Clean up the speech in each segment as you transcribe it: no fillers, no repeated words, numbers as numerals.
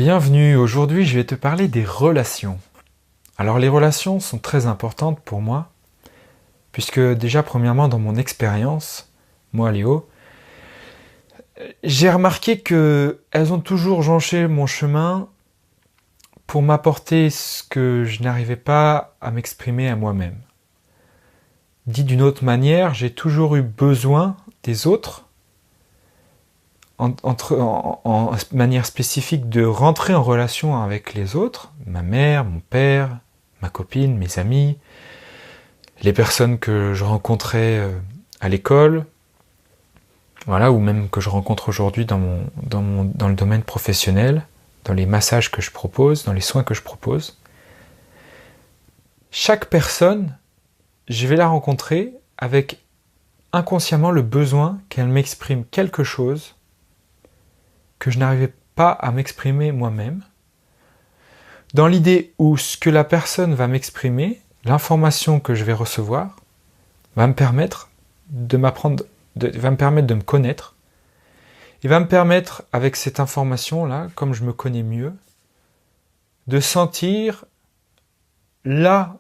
Bienvenue, aujourd'hui je vais te parler des relations. Alors les relations sont très importantes pour moi, puisque déjà premièrement dans mon expérience, moi Léo, j'ai remarqué qu'elles ont toujours jonché mon chemin pour m'apporter ce que je n'arrivais pas à m'exprimer à moi-même. Dit d'une autre manière, j'ai toujours eu besoin des autres, en manière spécifique, de rentrer en relation avec les autres, ma mère, mon père, ma copine, mes amis, les personnes que je rencontrais à l'école, voilà, ou même que je rencontre aujourd'hui dans le domaine professionnel, dans les massages que je propose, dans les soins que je propose. Chaque personne, je vais la rencontrer avec inconsciemment le besoin qu'elle m'exprime quelque chose que je n'arrivais pas à m'exprimer moi-même, dans l'idée où ce que la personne va m'exprimer, l'information que je vais recevoir, va me permettre de me connaître, et va me permettre, avec cette information-là, comme je me connais mieux, de sentir là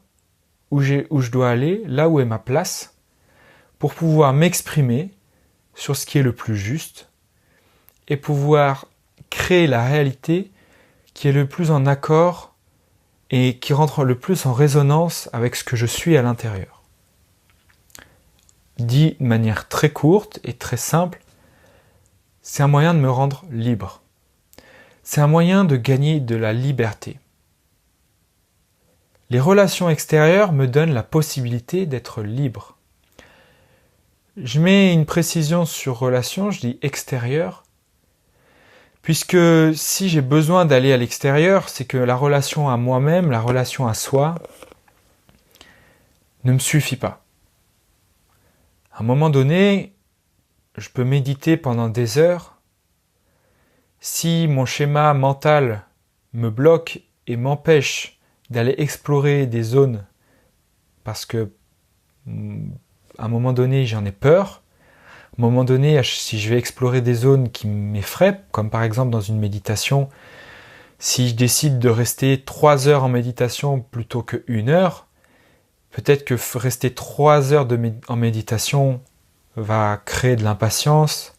où je dois aller, là où est ma place, pour pouvoir m'exprimer sur ce qui est le plus juste, et pouvoir créer la réalité qui est le plus en accord et qui rentre le plus en résonance avec ce que je suis à l'intérieur. Dit de manière très courte et très simple, c'est un moyen de me rendre libre. C'est un moyen de gagner de la liberté. Les relations extérieures me donnent la possibilité d'être libre. Je mets une précision sur relation, je dis extérieure, puisque si j'ai besoin d'aller à l'extérieur, c'est que la relation à moi-même, la relation à soi, ne me suffit pas. À un moment donné, je peux méditer pendant des heures. Si mon schéma mental me bloque et m'empêche d'aller explorer des zones parce que à un moment donné j'en ai peur, à un moment donné si je vais explorer des zones qui m'effraient, comme par exemple dans une méditation, si je décide de rester 3 heures en méditation plutôt que 1 heure, peut-être que rester 3 heures en méditation va créer de l'impatience,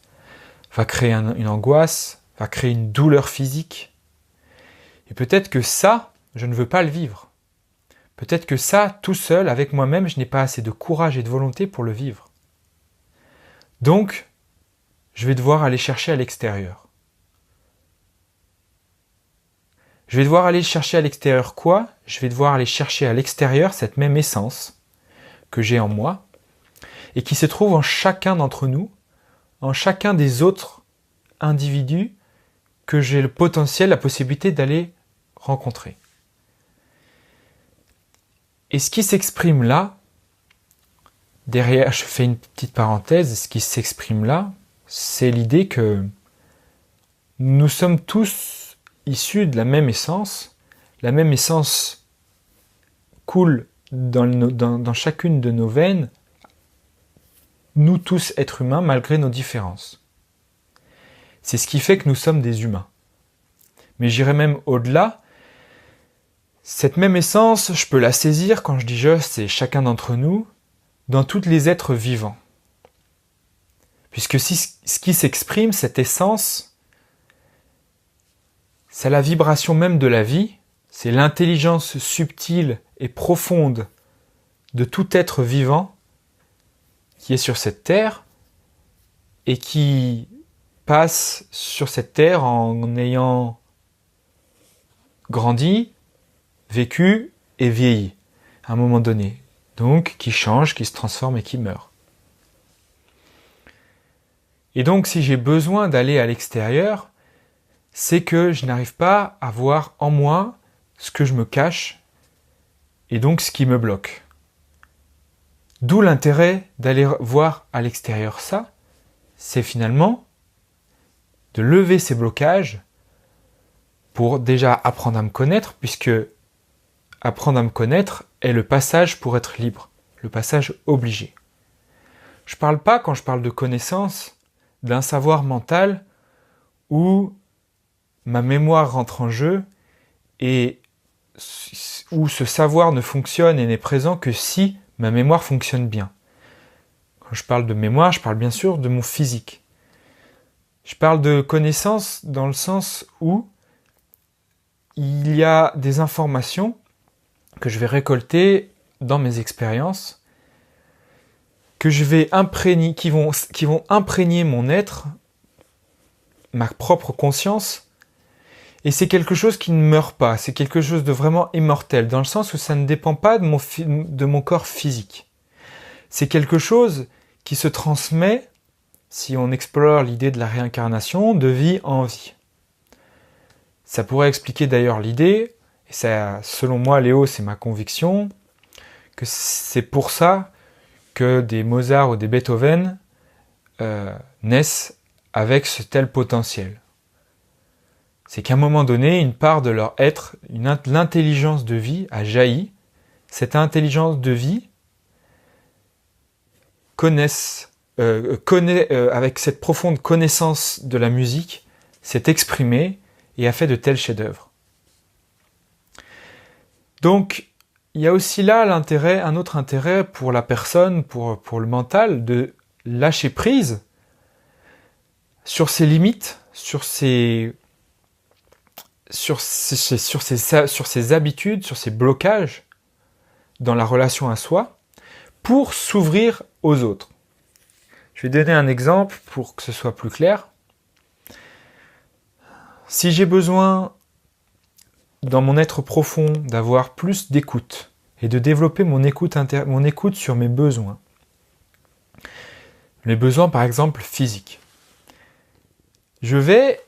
va créer une angoisse, va créer une douleur physique. Et peut-être que ça, je ne veux pas le vivre. Peut-être que ça, tout seul, avec moi-même, je n'ai pas assez de courage et de volonté pour le vivre. Donc, je vais devoir aller chercher à l'extérieur. Je vais devoir aller chercher à l'extérieur quoi ? Je vais devoir aller chercher à l'extérieur cette même essence que j'ai en moi et qui se trouve en chacun d'entre nous, en chacun des autres individus que j'ai le potentiel, la possibilité d'aller rencontrer. Et ce qui s'exprime là, derrière, je fais une petite parenthèse, ce qui s'exprime là, c'est l'idée que nous sommes tous issus de la même essence coule dans chacune de nos veines, nous tous êtres humains, malgré nos différences. C'est ce qui fait que nous sommes des humains. Mais j'irai même au-delà. Cette même essence, je peux la saisir, quand je dis je, c'est chacun d'entre nous, dans tous les êtres vivants. Puisque ce qui s'exprime, cette essence, c'est la vibration même de la vie, c'est l'intelligence subtile et profonde de tout être vivant qui est sur cette terre et qui passe sur cette terre en ayant grandi, vécu et vieilli à un moment donné. Donc qui change, qui se transforme et qui meurt. Et donc si j'ai besoin d'aller à l'extérieur, c'est que je n'arrive pas à voir en moi ce que je me cache et donc ce qui me bloque. D'où l'intérêt d'aller voir à l'extérieur ça, c'est finalement de lever ces blocages pour déjà apprendre à me connaître, puisque apprendre à me connaître est le passage pour être libre, le passage obligé. Je ne parle pas, quand je parle de connaissance, d'un savoir mental où ma mémoire rentre en jeu et où ce savoir ne fonctionne et n'est présent que si ma mémoire fonctionne bien. Quand je parle de mémoire, je parle bien sûr de mon physique. Je parle de connaissance dans le sens où il y a des informations que je vais récolter dans mes expériences, que je vais imprégner, qui vont imprégner mon être, ma propre conscience, et c'est quelque chose qui ne meurt pas, c'est quelque chose de vraiment immortel, dans le sens où ça ne dépend pas de mon corps physique. C'est quelque chose qui se transmet, si on explore l'idée de la réincarnation, de vie en vie. Ça pourrait expliquer d'ailleurs l'idée, et ça, selon moi, Léo, c'est ma conviction, que c'est pour ça que des Mozart ou des Beethoven naissent avec ce tel potentiel. C'est qu'à un moment donné, une part de leur être, l'intelligence de vie a jailli. Cette intelligence de vie avec cette profonde connaissance de la musique, s'est exprimée et a fait de tels chefs-d'œuvre. Donc, il y a aussi là un autre intérêt pour la personne, pour le mental, de lâcher prise sur ses limites, sur ses habitudes, sur ses blocages dans la relation à soi, pour s'ouvrir aux autres. Je vais donner un exemple pour que ce soit plus clair. Si j'ai besoin, dans mon être profond, d'avoir plus d'écoute et de développer mon écoute sur mes besoins par exemple physiques, je vais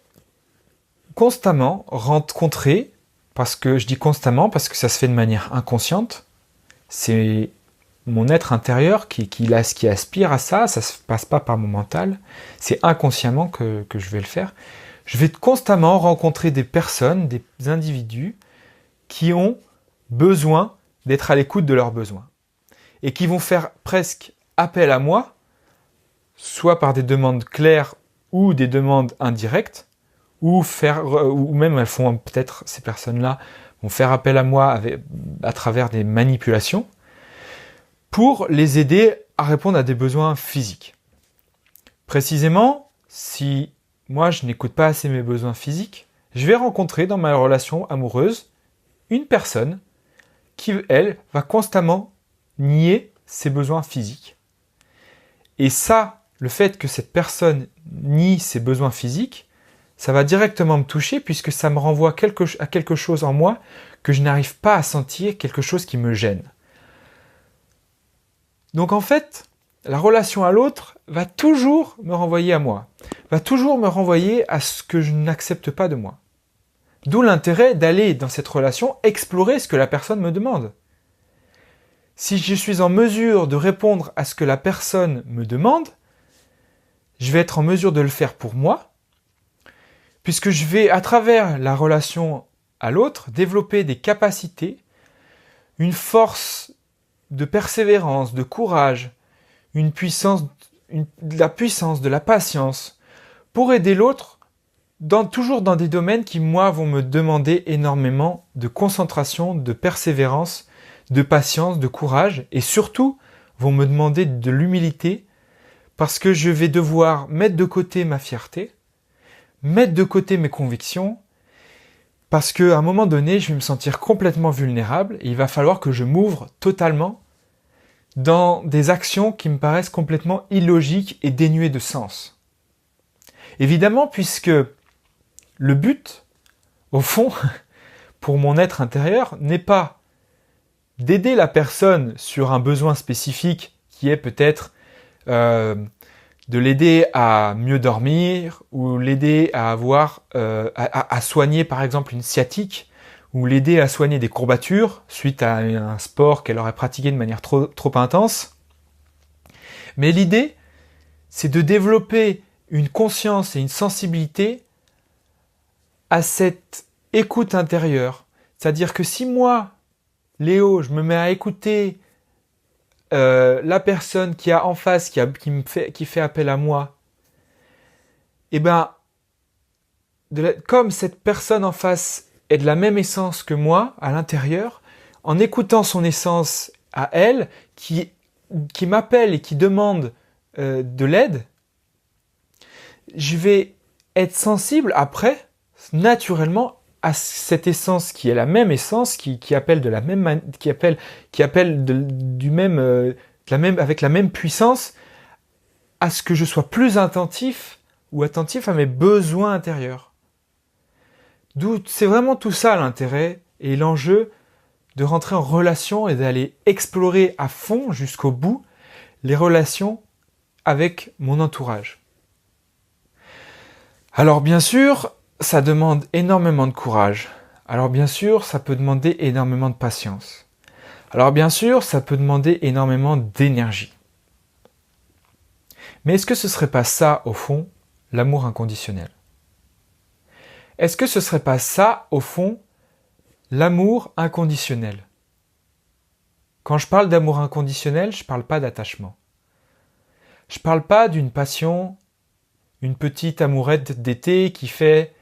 constamment rencontrer, parce que je dis constamment parce que ça se fait de manière inconsciente, c'est mon être intérieur qui aspire à ça, ça se passe pas par mon mental, c'est inconsciemment que je vais le faire. Je vais constamment rencontrer des personnes, des individus qui ont besoin d'être à l'écoute de leurs besoins et qui vont faire presque appel à moi, soit par des demandes claires ou des demandes indirectes, ou même elles font peut-être, ces personnes-là vont faire appel à moi à travers des manipulations pour les aider à répondre à des besoins physiques. Précisément, si moi je n'écoute pas assez mes besoins physiques, je vais rencontrer dans ma relation amoureuse une personne qui, elle, va constamment nier ses besoins physiques. Et ça, le fait que cette personne nie ses besoins physiques, ça va directement me toucher puisque ça me renvoie à quelque chose en moi que je n'arrive pas à sentir, quelque chose qui me gêne. Donc en fait, la relation à l'autre va toujours me renvoyer à moi, va toujours me renvoyer à ce que je n'accepte pas de moi. D'où l'intérêt d'aller dans cette relation explorer ce que la personne me demande. Si je suis en mesure de répondre à ce que la personne me demande, je vais être en mesure de le faire pour moi, puisque je vais, à travers la relation à l'autre, développer des capacités, une force de persévérance, de courage, de la puissance, de la patience, pour aider l'autre, toujours dans des domaines qui, moi, vont me demander énormément de concentration, de persévérance, de patience, de courage, et surtout, vont me demander de l'humilité, parce que je vais devoir mettre de côté ma fierté, mettre de côté mes convictions, parce qu'à un moment donné, je vais me sentir complètement vulnérable, et il va falloir que je m'ouvre totalement dans des actions qui me paraissent complètement illogiques et dénuées de sens. Évidemment, puisque le but, au fond, pour mon être intérieur, n'est pas d'aider la personne sur un besoin spécifique qui est peut-être de l'aider à mieux dormir ou l'aider à soigner par exemple une sciatique ou l'aider à soigner des courbatures suite à un sport qu'elle aurait pratiqué de manière trop intense. Mais l'idée, c'est de développer une conscience et une sensibilité à cette écoute intérieure. C'est-à-dire que si moi, Léo, je me mets à écouter la personne qui a en face, qui fait appel à moi, eh ben, comme cette personne en face est de la même essence que moi à l'intérieur, en écoutant son essence à elle, qui m'appelle et qui demande de l'aide, je vais être sensible après, naturellement, à cette essence qui est la même essence, qui appelle de la même qui appelle du même, avec la même puissance, à ce que je sois plus attentif ou attentif à mes besoins intérieurs. C'est vraiment tout ça l'intérêt et l'enjeu de rentrer en relation et d'aller explorer à fond jusqu'au bout les relations avec mon entourage. Alors bien sûr, ça demande énormément de courage. Alors bien sûr, ça peut demander énormément de patience. Alors bien sûr, ça peut demander énormément d'énergie. Mais est-ce que ce serait pas ça, au fond, l'amour inconditionnel ? Est-ce que ce serait pas ça, au fond, l'amour inconditionnel ? Quand je parle d'amour inconditionnel, je ne parle pas d'attachement. Je ne parle pas d'une passion, une petite amourette d'été qui fait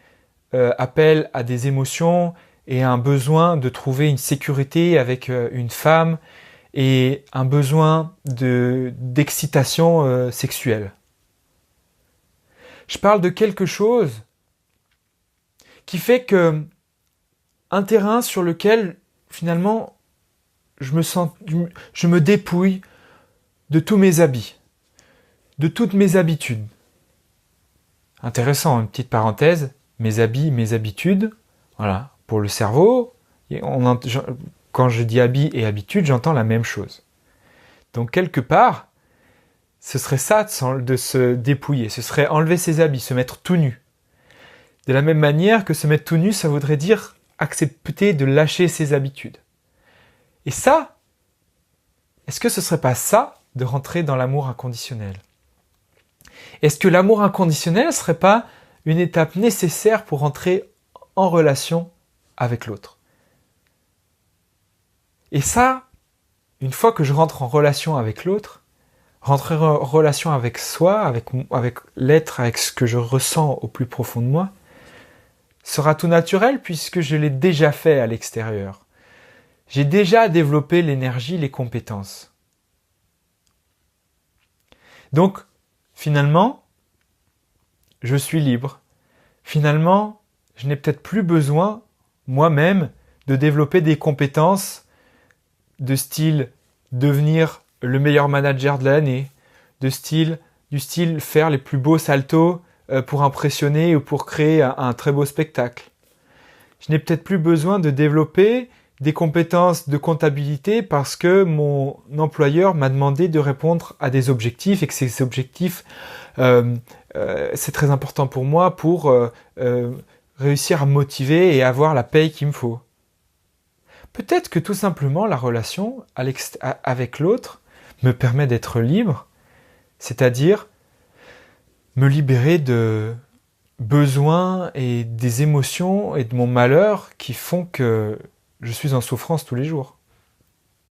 appel à des émotions et un besoin de trouver une sécurité avec une femme et un besoin d'excitation sexuelle. Je parle de quelque chose qui fait que un terrain sur lequel finalement je me dépouille de tous mes habits, de toutes mes habitudes. Intéressant, une petite parenthèse, mes habits, mes habitudes, voilà, pour le cerveau, quand je dis habits et habitudes, j'entends la même chose. Donc quelque part, ce serait ça de se dépouiller, ce serait enlever ses habits, se mettre tout nu. De la même manière que se mettre tout nu, ça voudrait dire accepter de lâcher ses habitudes. Et ça, est-ce que ce serait pas ça de rentrer dans l'amour inconditionnel ? Est-ce que l'amour inconditionnel ne serait pas une étape nécessaire pour rentrer en relation avec l'autre ? Et ça, une fois que je rentre en relation avec l'autre, rentrer en relation avec soi, avec l'être, avec ce que je ressens au plus profond de moi, sera tout naturel puisque je l'ai déjà fait à l'extérieur. J'ai déjà développé l'énergie, les compétences. Donc, finalement, je suis libre. Finalement, je n'ai peut-être plus besoin, moi-même, de développer des compétences de style devenir le meilleur manager de l'année, du style faire les plus beaux saltos pour impressionner ou pour créer un très beau spectacle. Je n'ai peut-être plus besoin de développer des compétences de comptabilité parce que mon employeur m'a demandé de répondre à des objectifs et que ces objectifs, c'est très important pour moi pour réussir à me motiver et avoir la paye qu'il me faut. Peut-être que tout simplement la relation avec l'autre me permet d'être libre, c'est-à-dire me libérer de besoins et des émotions et de mon malheur qui font que je suis en souffrance tous les jours.